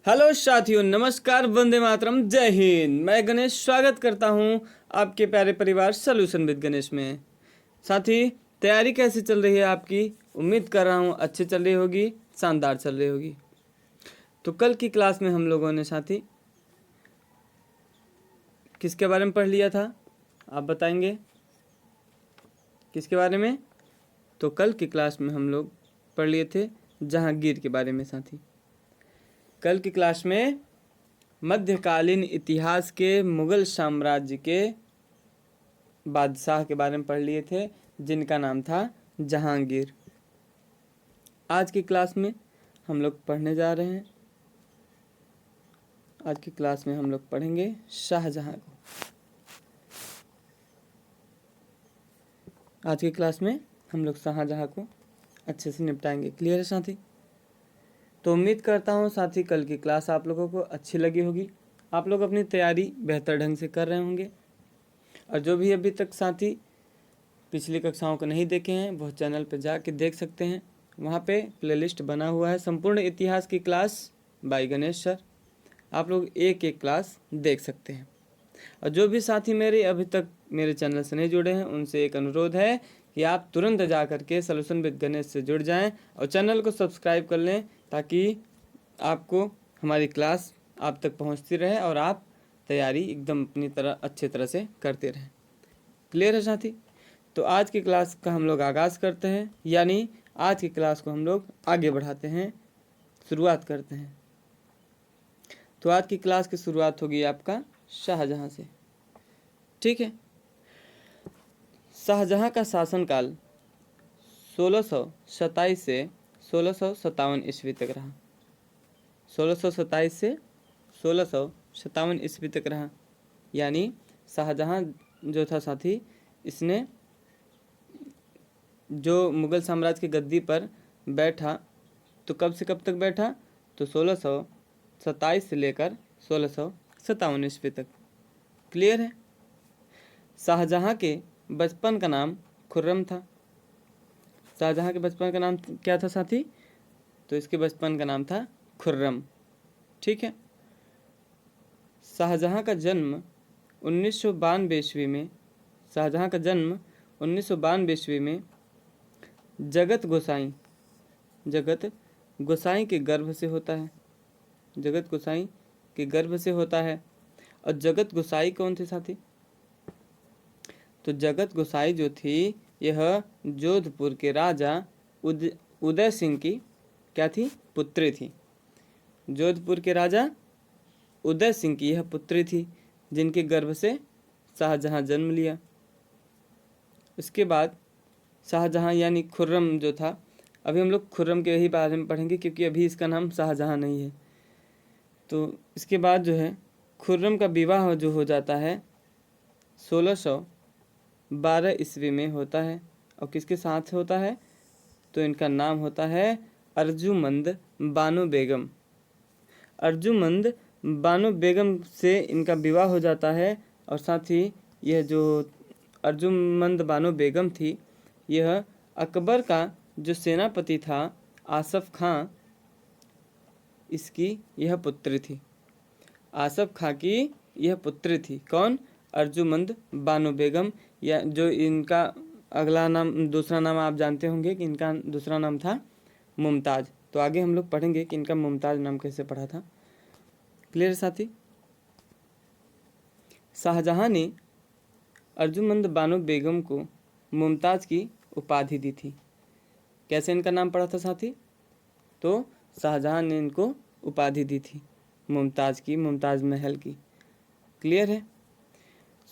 Hello साथियों, नमस्कार, वंदे मातरम, जय हिंद। मैं गणेश स्वागत करता हूं आपके प्यारे परिवार सॉल्यूशन विद गणेश में। साथी, तैयारी कैसी चल रही है आपकी? उम्मीद कर रहा हूं अच्छी चल रही होगी, शानदार चल रही होगी। तो कल की क्लास में हम लोगों ने साथी किसके बारे में पढ़ लिया था? आप बताएंगे किसके बारे में? तो कल की क्लास में हम लोग पढ़ लिए थे जहांगीर के बारे में। साथी, कल की क्लास में मध्यकालीन इतिहास के मुगल साम्राज्य के बादशाह के बारे में पढ़ लिए थे, जिनका नाम था जहांगीर। आज की क्लास में हम लोग पढ़ने जा रहे हैं। आज की क्लास में हम लोग पढ़ेंगे शाहजहां को। आज की क्लास में हम लोग शाहजहां को अच्छे से निपटाएंगे। क्लियर है साथी? तो उम्मीद करता हूँ साथी कल की क्लास आप लोगों को अच्छी लगी होगी। आप लोग अपनी तैयारी बेहतर ढंग से कर रहे होंगे। और जो भी अभी तक साथी पिछली कक्षाओं को नहीं देखे हैं, वो चैनल पर जाके देख सकते हैं। वहाँ पे प्लेलिस्ट बना हुआ है, संपूर्ण इतिहास की क्लास बाय गणेश सर। आप लोग एक एक क्लास देख सकते हैं। और जो भी साथी मेरे अभी तक मेरे चैनल से नहीं जुड़े हैं, उनसे एक अनुरोध है कि आप तुरंत जा करके सॉल्यूशन विद गणेश से जुड़ जाएं और चैनल को सब्सक्राइब कर लें, ताकि आपको हमारी क्लास आप तक पहुंचती रहे और आप तैयारी एकदम अपनी तरह अच्छे तरह से करते रहें। क्लियर है साथी? तो आज की क्लास का हम लोग आगाज़ करते हैं, यानी आज की क्लास को हम लोग आगे बढ़ाते हैं, शुरुआत करते हैं। तो आज की क्लास की शुरुआत होगी आपका शाहजहां से। ठीक है। शाहजहां का शासनकाल 1627 से 1657 ईस्वी तक रहा। 1627 से 1657 ईस्वी तक रहा। यानी शाहजहां जो था साथी, इसने जो मुग़ल साम्राज्य की गद्दी पर बैठा, तो कब से कब तक बैठा? तो 1627 से लेकर 1657 ईस्वी तक। क्लियर है? शाहजहां के बचपन का नाम खुर्रम था। शाहजहां के बचपन का नाम क्या था साथी? तो इसके बचपन का नाम था खुर्रम। ठीक है। शाहजहां का जन्म 1992 ईस्वी में शाहजहां का जन्म 1992 ईस्वी में जगत गोसाई के गर्भ से होता है। जगत गोसाई के गर्भ से होता है। और जगत गोसाई कौन थे साथी? तो जगत गोसाई जो थी, यह जोधपुर के राजा उदय सिंह की क्या थी? पुत्री थी। जोधपुर के राजा उदय सिंह की यह पुत्री थी, जिनके गर्भ से शाहजहां जन्म लिया। इसके बाद शाहजहां यानी खुर्रम जो था, अभी हम लोग खुर्रम के ही बारे में पढ़ेंगे, क्योंकि अभी इसका नाम शाहजहां नहीं है। तो इसके बाद जो है खुर्रम का विवाह जो हो जाता है 1612 ईस्वी में होता है। और किसके साथ होता है? तो इनका नाम होता है अर्जुमंद बानो बेगम। अर्जुमंद बानो बेगम से इनका विवाह हो जाता है। और साथ ही यह जो अर्जुमंद बानो बेगम थी, यह अकबर का जो सेनापति था आसफ खां, इसकी यह पुत्री थी। आसफ खां की यह पुत्री थी। कौन? अर्जुमंद बानो बेगम। या जो इनका अगला नाम, दूसरा नाम आप जानते होंगे कि इनका दूसरा नाम था मुमताज़। तो आगे हम लोग पढ़ेंगे कि इनका मुमताज़ नाम कैसे पढ़ा था। क्लियर साथी? शाहजहां ने अर्जुमंद बानो बेगम को मुमताज़ की उपाधि दी थी। कैसे इनका नाम पड़ा था साथी? तो शाहजहां ने इनको उपाधि दी थी मुमताज़ की, मुमताज़ महल की। क्लियर है?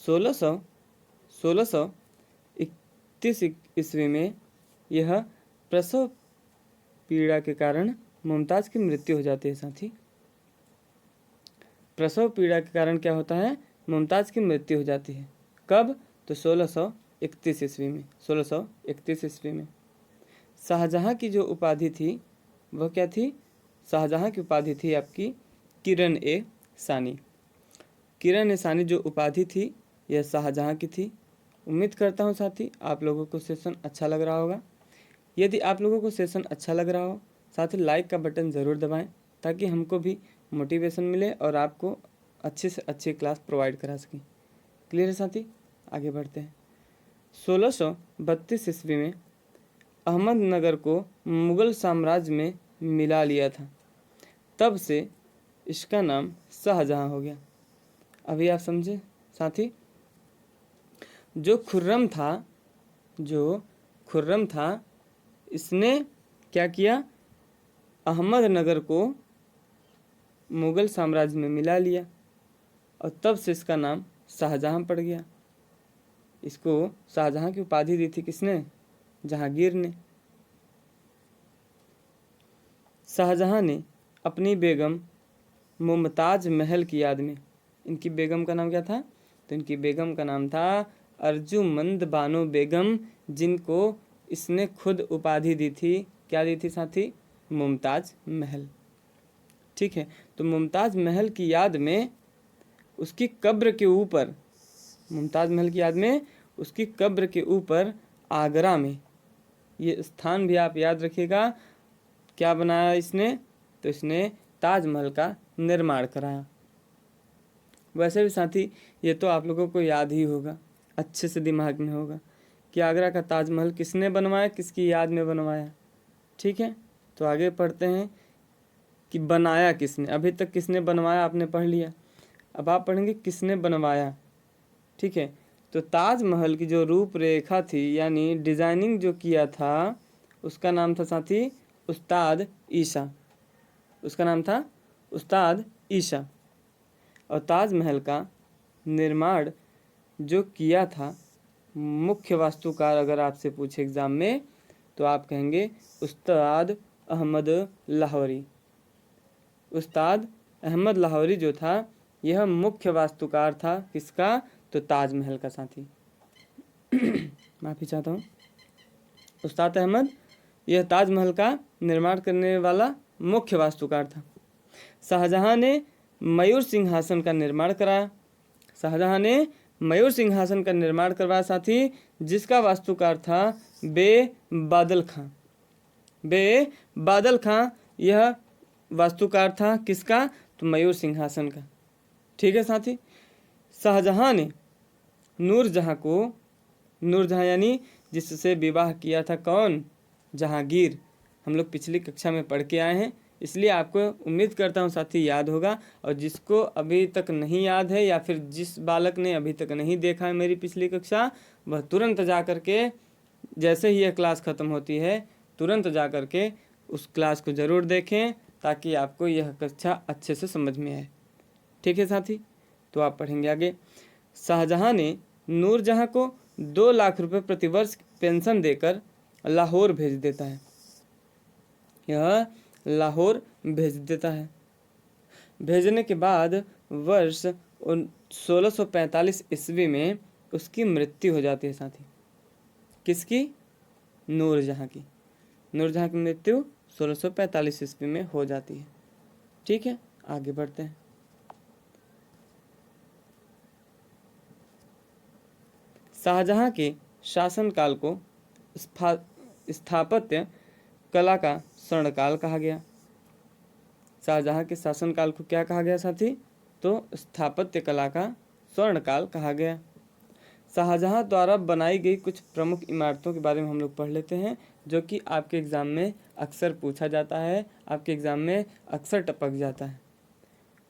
1631 ईस्वी में यह प्रसव पीड़ा के कारण मुमताज़ की मृत्यु हो जाती है साथी। प्रसव पीड़ा के कारण क्या होता है? मुमताज़ की मृत्यु हो जाती है। कब? तो 1631 ईस्वी में। 1631 ईस्वी में शाहजहां की जो उपाधि थी वह क्या थी? शाहजहां की उपाधि थी आपकी किरण ए सानी। किरण ए सानी जो उपाधि थी, यह शाहजहां की थी। उम्मीद करता हूँ साथी आप लोगों को सेशन अच्छा लग रहा होगा। यदि आप लोगों को सेशन अच्छा लग रहा हो, साथ ही लाइक का बटन ज़रूर दबाएं, ताकि हमको भी मोटिवेशन मिले और आपको अच्छे से अच्छी क्लास प्रोवाइड करा सकें। क्लियर है साथी? आगे बढ़ते हैं। 1632 ईस्वी में अहमदनगर को मुगल साम्राज्य में मिला लिया था, तब से इसका नाम शाहजहां हो गया। अभी आप समझे साथी? जो खुर्रम था इसने क्या किया, अहमदनगर को मुगल साम्राज्य में मिला लिया और तब से इसका नाम शाहजहां पड़ गया। इसको शाहजहां की उपाधि दी थी किसने? जहांगीर ने। शाहजहां ने अपनी बेगम मुमताज महल की याद में, इनकी बेगम का नाम क्या था? तो इनकी बेगम का नाम था अर्जुमंद बानो बेगम, जिनको इसने खुद उपाधि दी थी। क्या दी थी साथी? मुमताज महल। ठीक है, तो मुमताज महल की याद में उसकी कब्र के ऊपर, मुमताज महल की याद में उसकी कब्र के ऊपर आगरा में, ये स्थान भी आप याद रखिएगा, क्या बनाया इसने? तो इसने ताजमहल का निर्माण कराया। वैसे भी साथी ये तो आप लोगों को याद ही होगा, अच्छे से दिमाग में होगा कि आगरा का ताजमहल किसने बनवाया, किसकी याद में बनवाया। ठीक है, तो आगे पढ़ते हैं कि बनाया किसने। अभी तक किसने बनवाया आपने पढ़ लिया, अब आप पढ़ेंगे किसने बनवाया। ठीक है, तो ताजमहल की जो रूपरेखा थी यानी डिजाइनिंग जो किया था उसका नाम था साथी उस्ताद ईसा। उसका नाम था उस्ताद ईसा। और ताजमहल का निर्माण जो किया था, मुख्य वास्तुकार अगर आपसे पूछे एग्जाम में तो आप कहेंगे उस्ताद अहमद लाहौरी। उस्ताद अहमद लाहौरी जो था यह मुख्य वास्तुकार था किसका? तो ताजमहल का साथी। माफ़ी चाहता हूँ। उस्ताद अहमद यह ताजमहल का निर्माण करने वाला मुख्य वास्तुकार था। शाहजहां ने मयूर सिंहासन का निर्माण कराया। शाहजहां ने मयूर सिंहासन का निर्माण करवाया साथी, जिसका वास्तुकार था बादल खां। बादल खां यह वास्तुकार था किसका? तो मयूर सिंहासन का। ठीक है साथी। शाहजहां ने नूरजहां यानी जिससे विवाह किया था, कौन? जहांगीर। हम लोग पिछली कक्षा में पढ़ के आए हैं, इसलिए आपको उम्मीद करता हूँ साथी याद होगा। और जिसको अभी तक नहीं याद है या फिर जिस बालक ने अभी तक नहीं देखा है मेरी पिछली कक्षा, वह तुरंत जा कर के, जैसे ही यह क्लास ख़त्म होती है तुरंत जा कर के उस क्लास को ज़रूर देखें, ताकि आपको यह कक्षा अच्छे से समझ में आए। ठीक है साथी, तो आप पढ़ेंगे आगे। शाहजहां ने नूरजहां को 2 लाख रुपए प्रतिवर्ष पेंशन देकर लाहौर भेज देता है। यह लाहौर भेज देता है। भेजने के बाद वर्ष 1645 ईस्वी में उसकी मृत्यु हो जाती है साथी। किसकी? नूरजहां की। नूरजहां की मृत्यु 1645 ईस्वी में हो जाती है। ठीक है, आगे बढ़ते हैं। शाहजहां के शासनकाल को स्थापत्य कला का स्वर्णकाल कहा गया। शाहजहां के शासनकाल को क्या कहा गया साथी? तो स्थापत्य कला का स्वर्णकाल कहा गया। शाहजहां द्वारा बनाई गई कुछ प्रमुख इमारतों के बारे में हम लोग पढ़ लेते हैं, जो कि आपके एग्ज़ाम में अक्सर पूछा जाता है, आपके एग्ज़ाम में अक्सर टपक जाता है।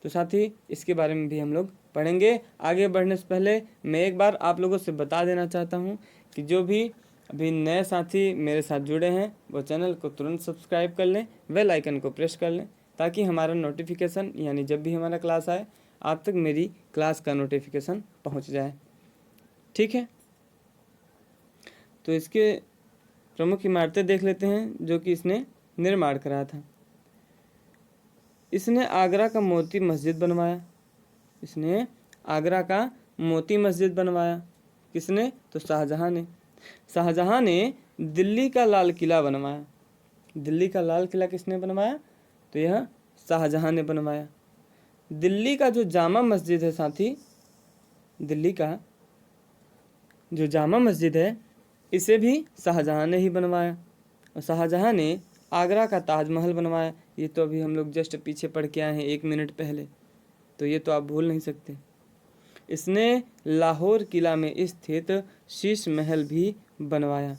तो साथी इसके बारे में भी हम लोग पढ़ेंगे। आगे बढ़ने से पहले मैं एक बार आप लोगों से बता देना चाहता हूँ कि जो भी अभी नए साथी मेरे साथ जुड़े हैं वो चैनल को तुरंत सब्सक्राइब कर लें, बेल आइकन को प्रेस कर लें, ताकि हमारा नोटिफिकेशन यानी जब भी हमारा क्लास आए आप तक मेरी क्लास का नोटिफिकेशन पहुँच जाए। ठीक है, तो इसके प्रमुख इमारतें देख लेते हैं जो कि इसने निर्माण कराया था। इसने आगरा का मोती मस्जिद बनवाया। इसने आगरा का मोती मस्जिद बनवाया। किसने? तो शाहजहां ने। शाहजहां ने दिल्ली का लाल किला बनवाया। दिल्ली का लाल किला किसने बनवाया? तो यह शाहजहां ने बनवाया। दिल्ली का जो जामा मस्जिद है साथी, दिल्ली का जो जामा मस्जिद है इसे भी शाहजहां ने ही बनवाया। और शाहजहां ने आगरा का ताजमहल बनवाया, ये तो अभी हम लोग जस्ट पीछे पढ़ के आए हैं 1 मिनट पहले, तो ये तो आप भूल नहीं सकते। इसने लाहौर किला में स्थित शीश महल भी बनवाया।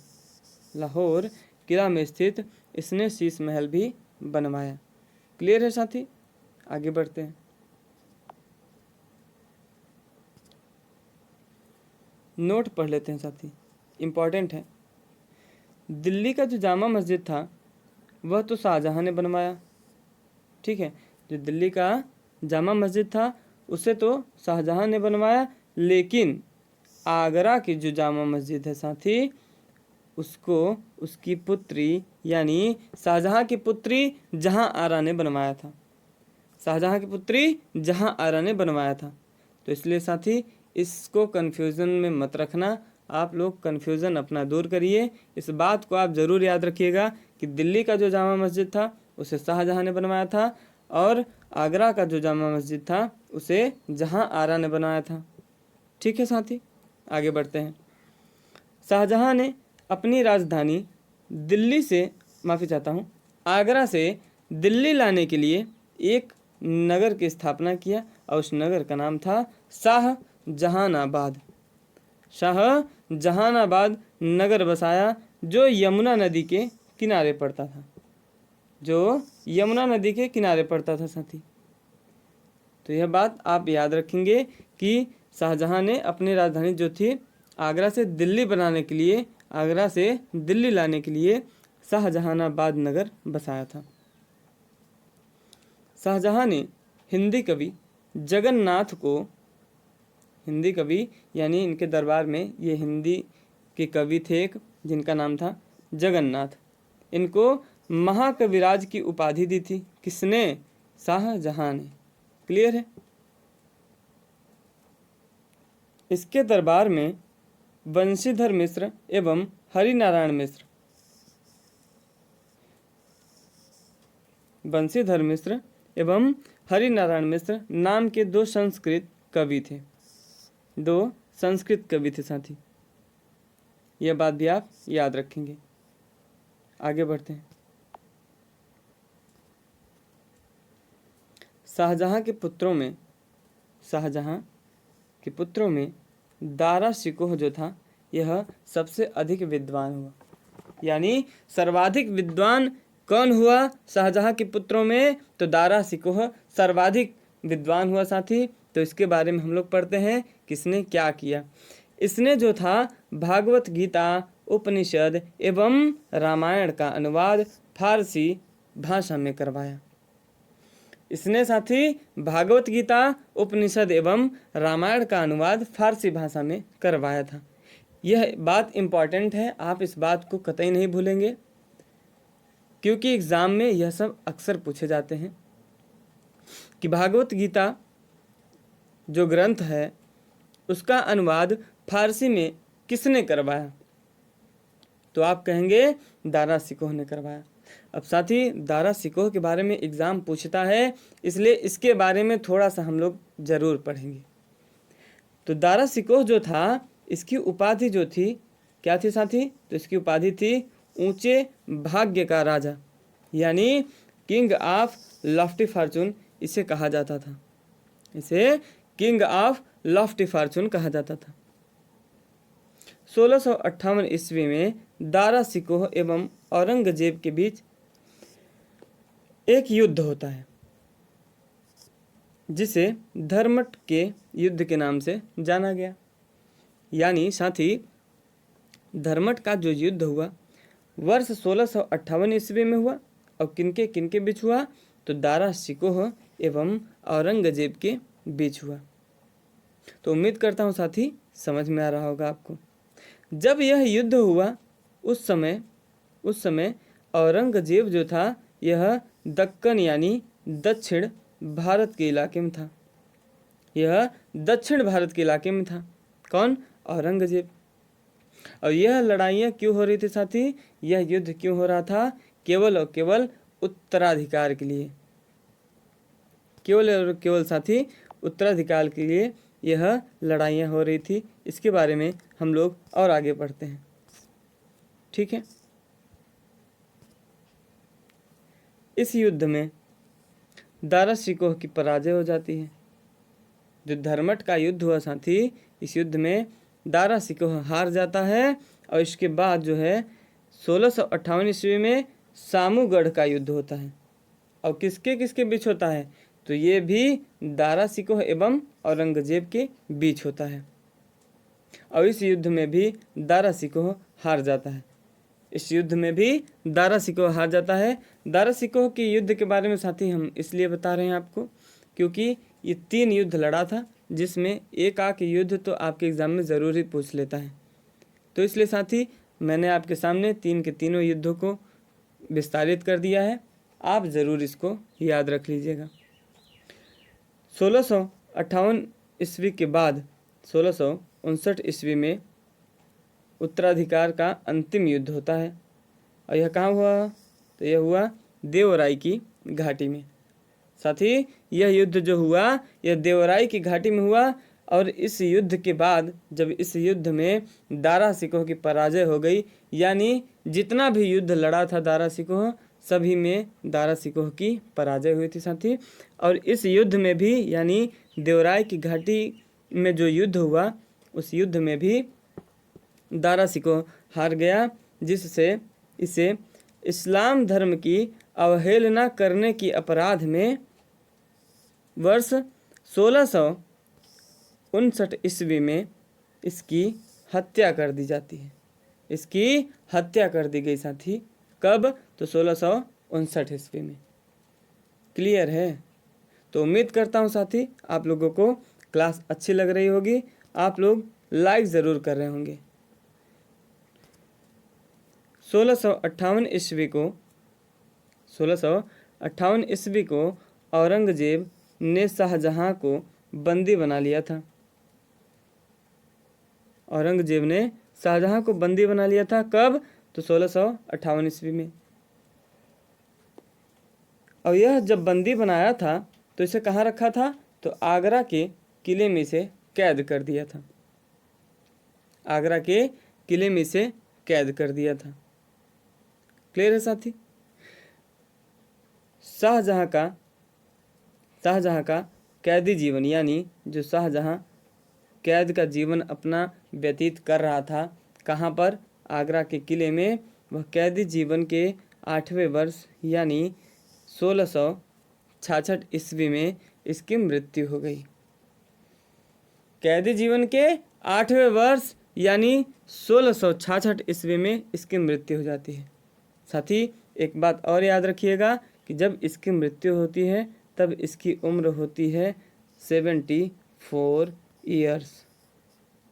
लाहौर किला में स्थित इसने शीश महल भी बनवाया। क्लियर है साथी? आगे बढ़ते हैं। नोट पढ़ लेते हैं साथी, इम्पॉर्टेंट है। दिल्ली का जो जामा मस्जिद था वह तो शाहजहां ने बनवाया, ठीक है। जो दिल्ली का जामा मस्जिद था उसे तो शाहजहां ने बनवाया, लेकिन आगरा की जो जामा मस्जिद है साथी उसको उसकी पुत्री यानी शाहजहां की पुत्री जहां आरा ने बनवाया था। शाहजहां की पुत्री जहां आरा ने बनवाया था। तो इसलिए साथी इसको कन्फ्यूज़न में मत रखना, आप लोग कन्फ्यूज़न अपना दूर करिए। इस बात को आप ज़रूर याद रखिएगा कि दिल्ली का जो जामा मस्जिद था उसे शाहजहां ने बनवाया था और आगरा का जो जामा मस्जिद था उसे जहां आरा ने बनाया था। ठीक है साथी, आगे बढ़ते हैं। शाहजहां ने अपनी राजधानी दिल्ली से माफ़ी चाहता हूँ आगरा से दिल्ली लाने के लिए एक नगर की स्थापना किया और उस नगर का नाम था शाहजहानाबाद। शाहजहानाबाद नगर बसाया जो यमुना नदी के किनारे पड़ता था, जो यमुना नदी के किनारे पड़ता था साथी। तो यह बात आप याद रखेंगे कि शाहजहां ने अपनी राजधानी जो थी आगरा से दिल्ली बनाने के लिए, आगरा से दिल्ली लाने के लिए शाहजहानाबाद नगर बसाया था। शाहजहां ने हिंदी कवि जगन्नाथ को, हिंदी कवि यानी इनके दरबार में ये हिंदी के कवि थे एक जिनका नाम था जगन्नाथ, इनको महाकविराज की उपाधि दी थी। किसने? शाहजहां ने। क्लियर है? इसके दरबार में बंशीधर मिश्र एवं हरिनारायण मिश्र, बंशीधर मिश्र एवं हरिनारायण मिश्र नाम के दो संस्कृत कवि थे। दो संस्कृत कवि थे साथी, यह बात भी आप याद रखेंगे। आगे बढ़ते हैं। शाहजहां के पुत्रों में दारा शिकोह जो था यह सबसे अधिक विद्वान हुआ। यानी सर्वाधिक विद्वान कौन हुआ शाहजहां के पुत्रों में? तो दारा शिकोह सर्वाधिक विद्वान हुआ साथी। तो इसके बारे में हम लोग पढ़ते हैं किसने क्या किया। इसने जो था भागवत गीता, उपनिषद एवं रामायण का अनुवाद फारसी भाषा में करवाया। इसने साथी भागवत गीता, उपनिषद एवं रामायण का अनुवाद फारसी भाषा में करवाया था। यह बात इम्पॉर्टेंट है, आप इस बात को कतई नहीं भूलेंगे क्योंकि एग्ज़ाम में यह सब अक्सर पूछे जाते हैं कि भागवत गीता जो ग्रंथ है उसका अनुवाद फारसी में किसने करवाया? तो आप कहेंगे दारा शिकोह ने करवाया। अब साथी दारा शिकोह के बारे में एग्ज़ाम पूछता है, इसलिए इसके बारे में थोड़ा सा हम लोग ज़रूर पढ़ेंगे। तो दारा शिकोह जो था इसकी उपाधि जो थी क्या थी साथी? तो इसकी उपाधि थी ऊंचे भाग्य का राजा, यानी किंग ऑफ लॉफ्टी फॉर्चून इसे कहा जाता था। इसे किंग ऑफ लॉफ्टी फॉर्चून कहा जाता था। 1658 ईस्वी में दारा शिकोह एवं औरंगजेब के बीच एक युद्ध होता है जिसे धर्मट के युद्ध के नाम से जाना गया। यानी साथी धर्मट का जो युद्ध हुआ वर्ष 1658 ईस्वी में हुआ और किनके बीच हुआ? तो दारा शिकोह एवं औरंगजेब के बीच हुआ। तो उम्मीद करता हूँ साथी समझ में आ रहा होगा आपको। जब यह युद्ध हुआ उस समय औरंगजेब जो था यह दक्कन यानी दक्षिण भारत के इलाके में था। यह दक्षिण भारत के इलाके में था। कौन? औरंगजेब। और यह लड़ाइयाँ क्यों हो रही थी साथी? यह युद्ध क्यों हो रहा था? केवल और केवल उत्तराधिकार के लिए। केवल और केवल साथी उत्तराधिकार के लिए यह लड़ाइयाँ हो रही थी। इसके बारे में हम लोग और आगे पढ़ते हैं। ठीक है। इस युद्ध में दारा शिकोह की पराजय हो जाती है। जो धर्मट का युद्ध हुआ साथी, इस युद्ध में दारा शिकोह हार जाता है। और इसके बाद जो है 1658 ईस्वी में सामूगढ़ का युद्ध होता है। और किसके किसके बीच होता है? तो ये भी दारा शिकोह एवं औरंगजेब के बीच होता है। और इस युद्ध में भी दारा शिकोह हार जाता है। इस युद्ध में भी दारा शिकोह हार जाता है। दारा शिकोह के युद्ध के बारे में साथी हम इसलिए बता रहे हैं आपको, क्योंकि ये 3 युद्ध लड़ा था, जिसमें एक आक युद्ध तो आपके एग्जाम में ज़रूर ही पूछ लेता है। तो इसलिए साथी मैंने आपके सामने 3 के तीनों युद्धों को विस्तारित कर दिया है। आप ज़रूर इसको याद रख लीजिएगा। 1658 ईस्वी के बाद 1659 ईस्वी में उत्तराधिकार का अंतिम युद्ध होता है। और यह कहाँ हुआ? तो यह हुआ देवराई की घाटी में। साथी यह युद्ध जो हुआ, यह देवराई की घाटी में हुआ। और इस युद्ध के बाद जब इस युद्ध में दारा शिकोह की पराजय हो गई, यानी जितना भी युद्ध लड़ा था दारा शिकोह, सभी में दारा शिकोह की पराजय हुई थी साथी। और इस युद्ध में भी, यानी देवराई की घाटी में जो युद्ध हुआ, उस युद्ध में भी दारा शिकोह हार गया, जिससे इसे इस्लाम धर्म की अवहेलना करने की अपराध में वर्ष 1659 ईस्वी में इसकी हत्या कर दी जाती है। इसकी हत्या कर दी गई साथी। कब? तो 1659 ईस्वी में। क्लियर है? तो उम्मीद करता हूँ साथी आप लोगों को क्लास अच्छी लग रही होगी। आप लोग लाइक ज़रूर कर रहे होंगे। 1658 ईस्वी को औरंगजेब ने शाहजहां को बंदी बना लिया था। औरंगजेब ने शाहजहां को बंदी बना लिया था। कब? तो 1658 ईस्वी में। और यह जब बंदी बनाया था तो इसे कहाँ रखा था? तो आगरा के किले में इसे कैद कर दिया था। आगरा के किले में इसे कैद कर दिया था। क्लियर है साथी? शाहजहां का कैदी जीवन, यानी जो शाहजहां कैद का जीवन अपना व्यतीत कर रहा था, कहाँ पर? आगरा के किले में। वह कैदी जीवन के 8वें वर्ष यानी 1666 ईस्वी में इसकी मृत्यु हो गई। कैदी जीवन के 8वें वर्ष यानी 1666 ईस्वी में इसकी मृत्यु हो जाती है। साथी एक बात और याद रखिएगा कि जब इसकी मृत्यु होती है तब इसकी उम्र होती है 74 ईयर्स।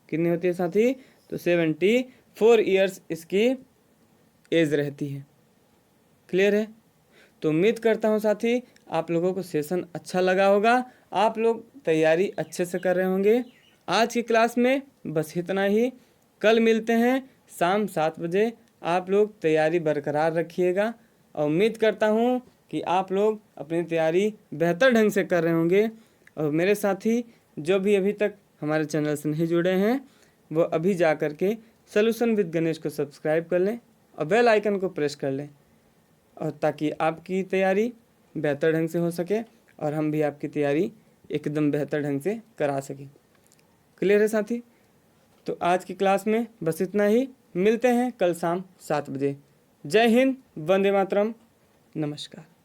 कितनी होती है साथी? तो 74 ईयर्स इसकी एज रहती है। क्लियर है? तो उम्मीद करता हूँ साथी आप लोगों को सेशन अच्छा लगा होगा। आप लोग तैयारी अच्छे से कर रहे होंगे। आज की क्लास में बस इतना ही। कल मिलते हैं शाम 7 बजे। आप लोग तैयारी बरकरार रखिएगा और उम्मीद करता हूँ कि आप लोग अपनी तैयारी बेहतर ढंग से कर रहे होंगे। और मेरे साथी जो भी अभी तक हमारे चैनल से नहीं जुड़े हैं, वो अभी जा कर के सॉल्यूशन विद गणेश को सब्सक्राइब कर लें और बेल आइकन को प्रेस कर लें, और ताकि आपकी तैयारी बेहतर ढंग से हो सके और हम भी आपकी तैयारी एकदम बेहतर ढंग से करा सकें। क्लियर है साथी? तो आज की क्लास में बस इतना ही। मिलते हैं कल शाम 7 बजे। जय हिंद, वंदे मातरम, नमस्कार।